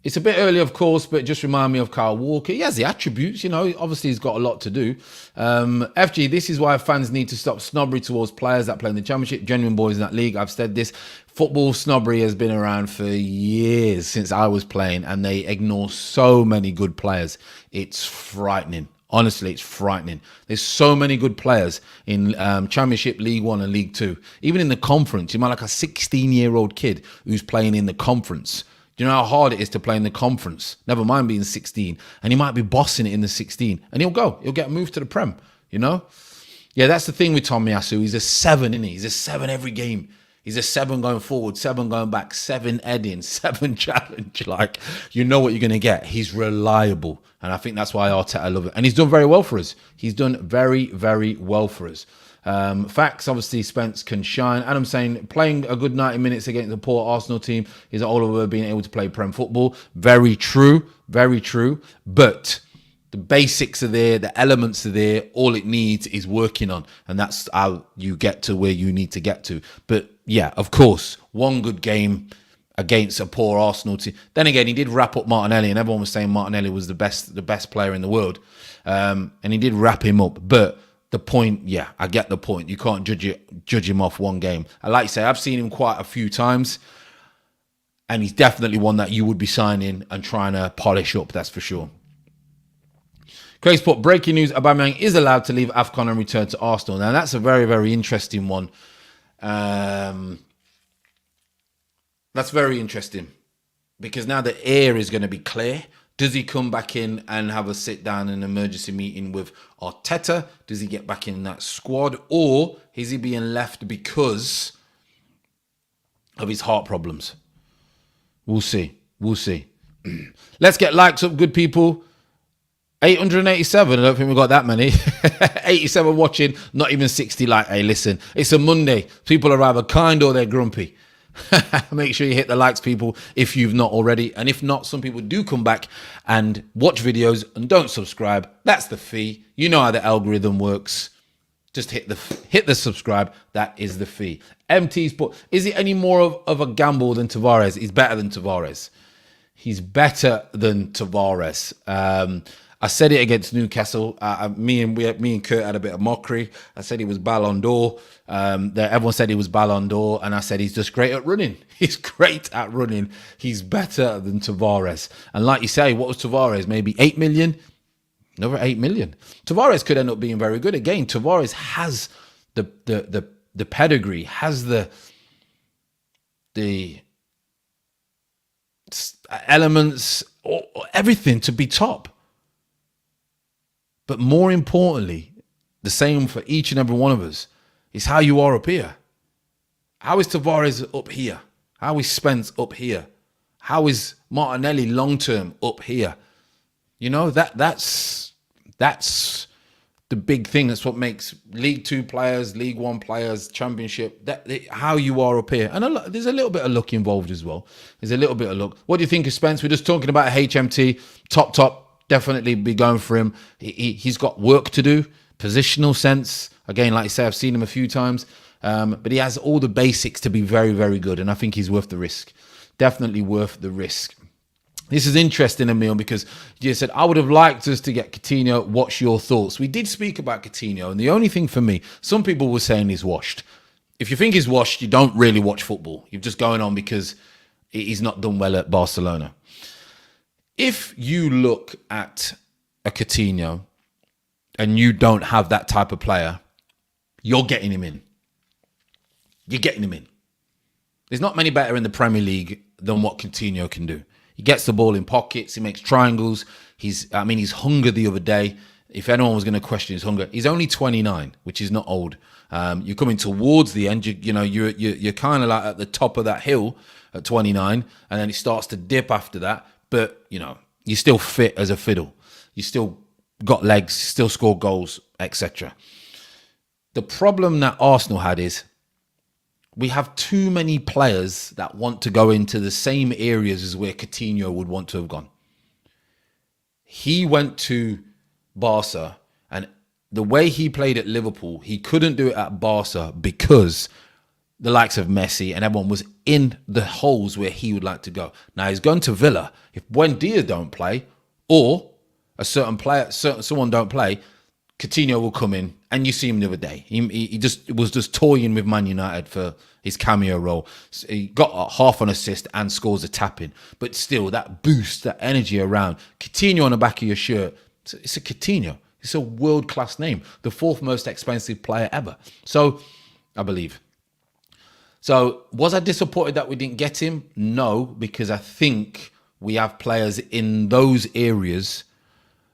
It's a bit early, of course, but just remind me of Kyle Walker. He has the attributes, you know, obviously he's got a lot to do. FG, this is why fans need to stop snobbery towards players that play in the Championship. Genuine boys in that league. I've said this. Football snobbery has been around for years since I was playing, and they ignore so many good players. It's frightening. Honestly, it's frightening. There's so many good players in Championship, League One and League Two. Even in the conference, you might like a 16-year-old kid who's playing in the conference. Do you know how hard it is to play in the conference? Never mind being 16. And he might be bossing it in the 16. And he'll go. He'll get moved to the Prem, you know? Yeah, that's the thing with Tomiyasu. He's a 7, isn't he? He's a 7 every game. He's a 7 going forward, 7 going back, 7 heading, 7 challenge. Like, you know what you're going to get. He's reliable. And I think that's why Arteta love it. And he's done very well for us. He's done very, very well for us. Facts, obviously, Spence can shine. Adam saying, playing a good 90 minutes against the poor Arsenal team is all over being able to play Prem football. Very true. Very true. But the basics are there. The elements are there. All it needs is working on. And that's how you get to where you need to get to. But yeah, of course, one good game against a poor Arsenal team. Then again, he did wrap up Martinelli, and everyone was saying Martinelli was the best player in the world. And he did wrap him up. But the point, yeah, I get the point. You can't judge him off one game. I like to say, I've seen him quite a few times, and he's definitely one that you would be signing and trying to polish up, that's for sure. Craig's put, breaking news, Aubameyang is allowed to leave AFCON and return to Arsenal. Now, that's a very, very interesting one. That's very interesting, because now the air is going to be clear. Does he come back in and have a sit down and emergency meeting with Arteta? Does he get back in that squad? Or is he being left because of his heart problems? We'll see. We'll see. Let's get likes up, good people. 887. I don't think we got that many. 87 watching, not even 60 like. Hey, listen, it's a Monday. People are either kind or they're grumpy. Make sure you hit the likes, people, if you've not already. And if not, some people do come back and watch videos and don't subscribe. That's the fee. You know how the algorithm works. Just hit the subscribe. That is the fee. MT's put, is it any more of a gamble than Tavares? He's better than Tavares. He's better than Tavares. I said it against Newcastle. Me and Kurt had a bit of mockery. I said he was Ballon d'Or. Everyone said he was Ballon d'Or, and I said he's just great at running. He's great at running. He's better than Tavares. And like you say, what was Tavares? Maybe 8 million? Another 8 million. Tavares could end up being very good. Again, Tavares has the pedigree, has the elements, or everything to be top. But more importantly, the same for each and every one of us, is how you are up here. How is Tavares up here? How is Spence up here? How is Martinelli long-term up here? You know, that's the big thing. That's what makes League 2 players, League 1 players, Championship, how you are up here. And there's a little bit of luck involved as well. There's a little bit of luck. What do you think of Spence? We're just talking about HMT, top. Definitely be going for him. He's got work to do, positional sense. Again, like I say, I've seen him a few times. But he has all the basics to be very, very good. And I think he's worth the risk. Definitely worth the risk. This is interesting, Emil, because you said, I would have liked us to get Coutinho. What's your thoughts? We did speak about Coutinho. And the only thing for me, some people were saying he's washed. If you think he's washed, you don't really watch football. You're just going on because he's not done well at Barcelona. If you look at a Coutinho and you don't have that type of player, you're getting him in. You're getting him in. There's not many better in the Premier League than what Coutinho can do. He gets the ball in pockets. He makes triangles. His hunger the other day, if anyone was going to question his hunger, he's only 29, which is not old. You're coming towards the end. You're kind of like at the top of that hill at 29, and then it starts to dip after that. But, you're still fit as a fiddle. You still got legs, still score goals, etc. The problem that Arsenal had is we have too many players that want to go into the same areas as where Coutinho would want to have gone. He went to Barca, and the way he played at Liverpool, he couldn't do it at Barca because the likes of Messi and everyone was in the holes where he would like to go. Now he's going to Villa. If Buendia don't play, or a certain player, someone don't play, Coutinho will come in, and you see him the other day. He was just toying with Man United for his cameo role. So he got a half an assist and scores a tap-in. But still, that boost, that energy around. Coutinho on the back of your shirt, it's a Coutinho. It's a world-class name. The 4th most expensive player ever. So, I believe. So, was I disappointed that we didn't get him? No, because I think we have players in those areas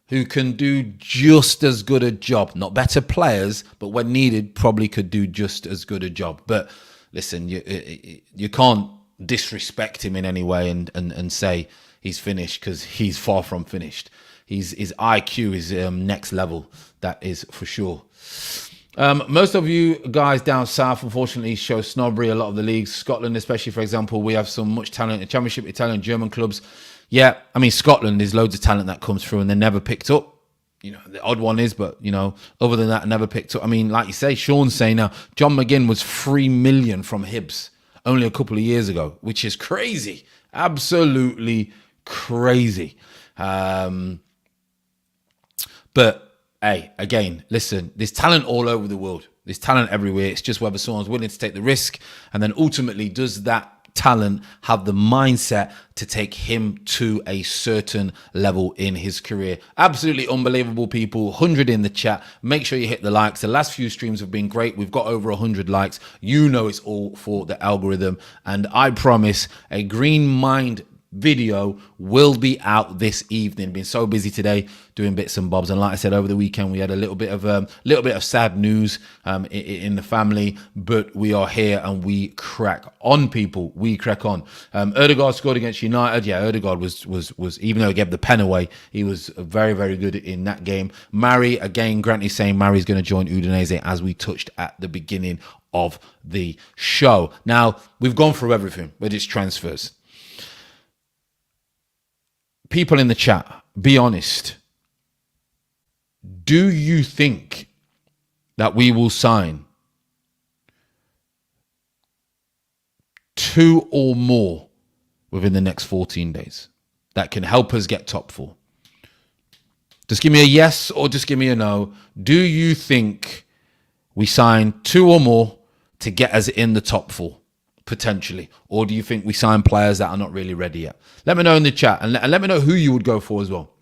who can do just as good a job. Not better players, but when needed, probably could do just as good a job. But listen, you can't disrespect him in any way and say he's finished, because he's far from finished. His IQ is next level, that is for sure. Most of you guys down south, unfortunately, show snobbery. A lot of the leagues, Scotland especially, for example, we have so much talent in Championship, Italian, German clubs. Yeah, I mean, Scotland, there's loads of talent that comes through and they're never picked up. You know, the odd one is, but, you know, other than that, never picked up. I mean, like you say, Sean's saying now, John McGinn was 3 million from Hibs only a couple of years ago, which is crazy. Absolutely crazy. But, hey, again, listen, there's talent all over the world. There's talent everywhere. It's just whether someone's willing to take the risk. And then ultimately, does that talent have the mindset to take him to a certain level in his career? Absolutely unbelievable, people. 100 in the chat. Make sure you hit the likes. The last few streams have been great. We've got over 100 likes. You know it's all for the algorithm. And I promise a Green Mind video will be out this evening. Been so busy today doing bits and bobs, and like I said, over the weekend we had a little bit of sad news in the family, but we are here and we crack on, people. We crack on. Ødegaard scored against United. Yeah, Ødegaard was even though he gave the pen away, he was very, very good in that game. Mari, again, Grant is saying Mari's going to join Udinese, as we touched at the beginning of the show. Now, we've gone through everything, but it's transfers. People in the chat, be honest. Do you think that we will sign 2 or more within the next 14 days that can help us get top 4? Just give me a yes or just give me a no. Do you think we sign 2 or more to get us in the top 4? Potentially, or do you think we sign players that are not really ready yet? Let me know in the chat, and let me know who you would go for as well.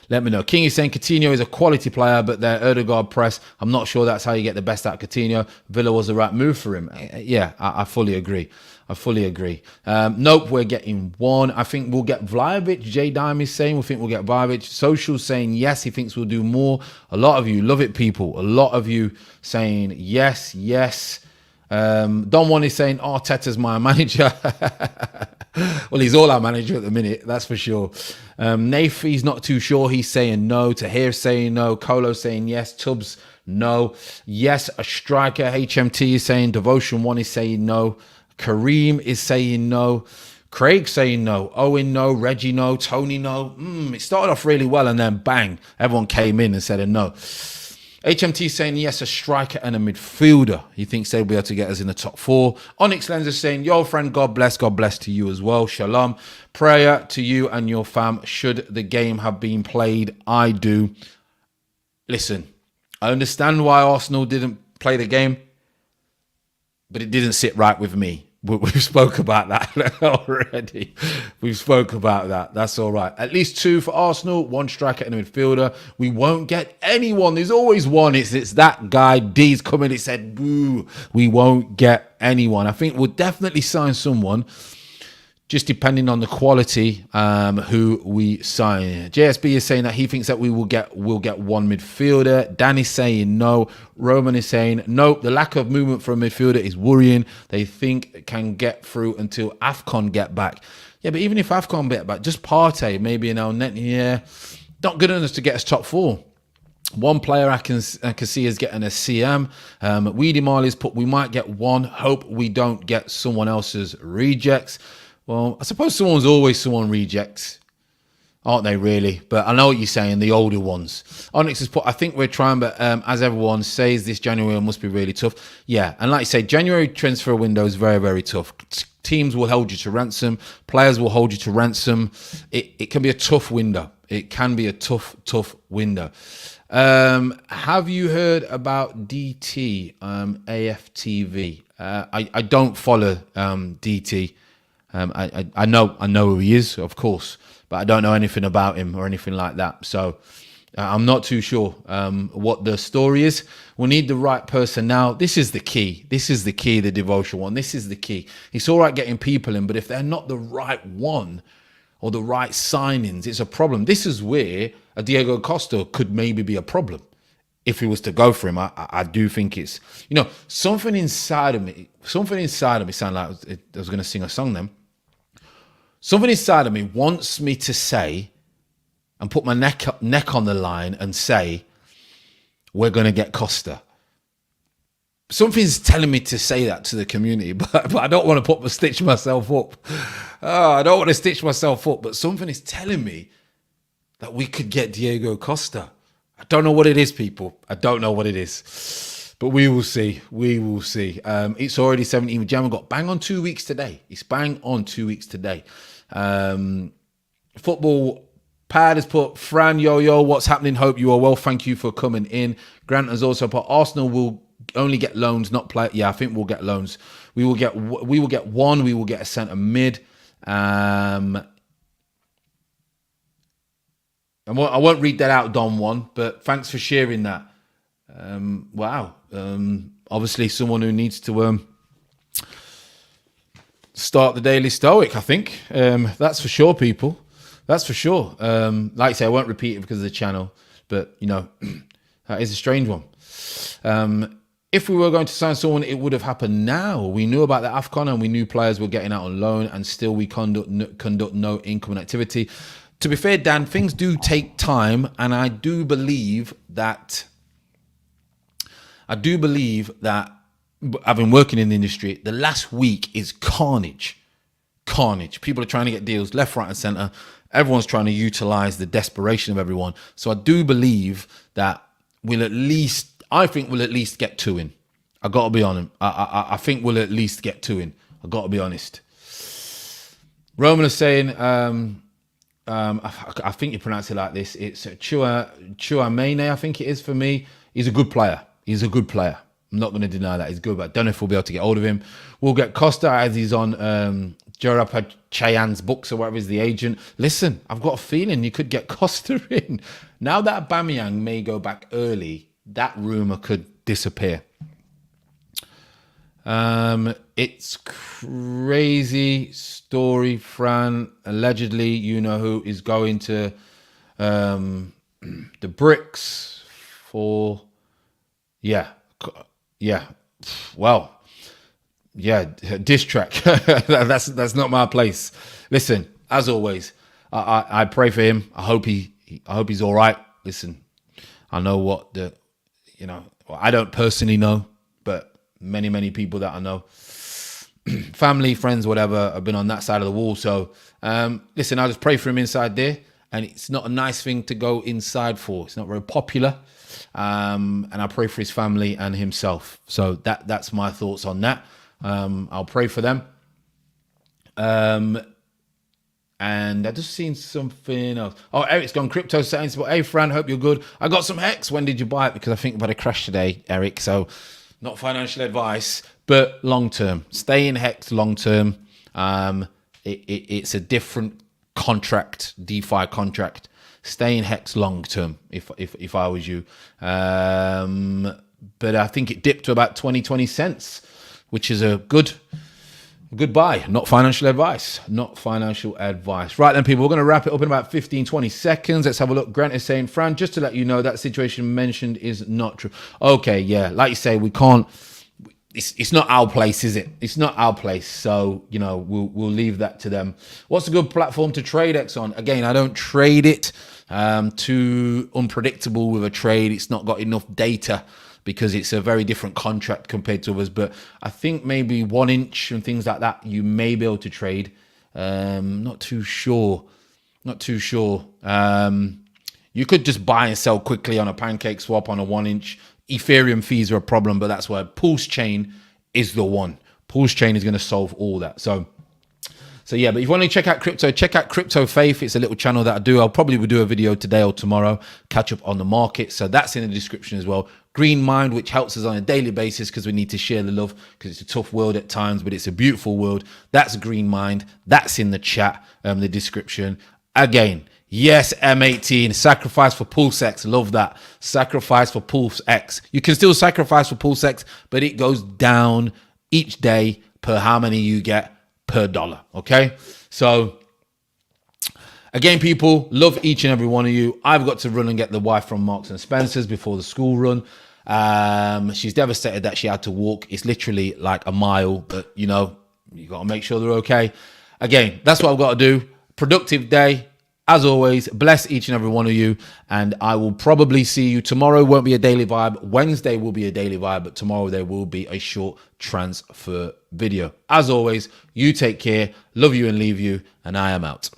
Let me know. King is saying Coutinho is a quality player, but their Ødegaard press, I'm not sure that's how you get the best out of Coutinho. Villa was the right move for him. Yeah, I fully agree. I fully agree. Nope, we're getting 1. I think we'll get Vlahovic. J Dime is saying we think we'll get Vlahovic. Social saying yes, he thinks we'll do more. A lot of you love it, people. A lot of you saying yes, yes. Don Juan is saying Arteta's my manager. Well, he's all our manager at the minute, that's for sure. Nath, he's not too sure. He's saying no. Tahir saying no. Colo saying yes. Tubbs, no. Yes, a striker. HMT is saying. Devotion 1 is saying no. Kareem is saying no. Craig saying no. Owen no. Reggie no. Tony no. It started off really well, and then bang, everyone came in and said a no. HMT saying yes, a striker and a midfielder. He thinks they'll be able to get us in the top 4. Onyx Lens is saying, yo, friend, God bless to you as well. Shalom. Prayer to you and your fam. Should the game have been played? I do. Listen, I understand why Arsenal didn't play the game, but it didn't sit right with me. We've spoke about that already. We've spoke about that. That's all right. At least 2 for Arsenal, 1 striker and a midfielder. We won't get anyone. There's always one. It's that guy. D's coming. He said, boo. We won't get anyone. I think we'll definitely sign someone, just depending on the quality who we sign. JSB is saying that he thinks that we'll get 1 midfielder. Danny's saying no. Roman is saying nope. The lack of movement for a midfielder is worrying. They think it can get through until AFCON get back. Yeah, but even if AFCON get back, just Partey, maybe an El Net, yeah, not good enough to get us top 4. One player I can see is getting a CM. Weedy Marley's put we might get 1. Hope we don't get someone else's rejects. Well, I suppose someone rejects. aren't they really? But I know what you're saying, the older ones. Onyx has put, I think we're trying, but as everyone says, this January must be really tough. Yeah, and like you say, January transfer window is very, very tough. Teams will hold you to ransom. Players will hold you to ransom. It can be a tough window. It can be a tough window. Have you heard about DT, AFTV? I don't follow DT. I know who he is, of course, but I don't know anything about him or anything like that. So I'm not too sure what the story is. We need the right person now. This is the key. This is the key, the devotion one. This is the key. It's all right getting people in, but if they're not the right one or the right signings, it's a problem. This is where a Diego Costa could maybe be a problem. If he was to go for him, I do think it's, something inside of me sound like I was going to sing a song then. Something inside of me wants me to say and put my neck on the line and say, we're going to get Costa. Something's telling me to say that to the community, but I don't want to stitch myself up. I don't want to stitch myself up, but something is telling me that we could get Diego Costa. I don't know what it is, people. I don't know what it is. But we will see. We will see. It's already 17th of January. We've got bang on 2 weeks today. It's bang on 2 weeks today. Football Pad has put, Fran, yo, what's happening? Hope you are well. Thank you for coming in. Grant has also put, Arsenal will only get loans, not play. Yeah, I think we'll get loans. We will get one. We will get a centre mid. I won't read that out, Don One, but thanks for sharing that. Wow. Obviously someone who needs to start the Daily Stoic, I think. That's for sure, people. That's for sure. Like I say, I won't repeat it because of the channel, but, that is a strange one. If we were going to sign someone, it would have happened now. We knew about the AFCON and we knew players were getting out on loan, and still we conduct no income and activity. To be fair, Dan, things do take time, and I do believe that I've been working in the industry. The last week is carnage. People are trying to get deals left, right, and center. Everyone's trying to utilize the desperation of everyone. So I do believe that I think we'll at least get two in. I got to be honest. I think we'll at least get two in. I got to be honest. Roman is saying, I think you pronounce it like this. It's Chouameni, I think it is for me. He's a good player. I'm not going to deny that he's good, but I don't know if we'll be able to get hold of him. We'll get Costa as he's on Jarapa Chayan's books or whatever is the agent. Listen, I've got a feeling you could get Costa in. Now that Aubameyang may go back early, that rumour could disappear. It's crazy story, Fran. Allegedly, you know who is going to the bricks for... Yeah. Well, yeah, diss track. that's not my place. Listen, as always, I pray for him. I hope he's all right. Listen, I know what I don't personally know, but many people that I know, family, friends, whatever, have been on that side of the wall. So, listen, I just pray for him inside there. And it's not a nice thing to go inside for. It's not very popular. And I pray for his family and himself. So that's my thoughts on that. I'll pray for them. And I just seen something else. Oh, Eric's gone crypto settings. But hey, Fran, hope you're good. I got some Hex. When did you buy it? Because I think about a crash today, Eric. So not financial advice, but long term. Stay in Hex long term. It's a different contract, DeFi contract. Stay in Hex long term if I was you. But I think it dipped to about 20 cents, which is a good buy. Not financial advice. Right then, people, we're going to wrap it up in about 15-20 seconds. Let's have a look. Grant is saying, Fran, just to let you know, that situation mentioned is not true. Okay, yeah, like you say, we can't. It's not our place, is it? It's not our place. So, we'll leave that to them. What's a good platform to trade X on? Again, I don't trade it. Too unpredictable with a trade. It's not got enough data because it's a very different contract compared to others. But I think maybe 1 inch and things like that, you may be able to trade. Not too sure Not too sure. You could just buy and sell quickly on a pancake swap on a 1-inch. Ethereum fees are a problem, but that's why Pulse Chain is the one. Pulse Chain is going to solve all that. So yeah, but if you want to check out crypto, check out Crypto Faith. It's a little channel that I do. I'll probably will do a video today or tomorrow, catch up on the market. So that's in the description as well. Green Mind, which helps us on a daily basis because we need to share the love, because it's a tough world at times, but it's a beautiful world. That's Green Mind. That's in the chat, the description. Again, yes, M18, sacrifice for Pulse X. Love that. Sacrifice for Pulse X. You can still sacrifice for Pulse X, but it goes down each day per how many you get per dollar. Okay. So again, people, love each and every one of you. I've got to run and get the wife from Marks and Spencer's before the school run. She's devastated that she had to walk. It's literally like a mile, but you know, you got to make sure they're okay. Again, that's what I've got to do. Productive day. As always, bless each and every one of you. And I will probably see you tomorrow. Won't be a daily vibe. Wednesday will be a daily vibe, but tomorrow there will be a short transfer video. As always, you take care. Love you and leave you. And I am out.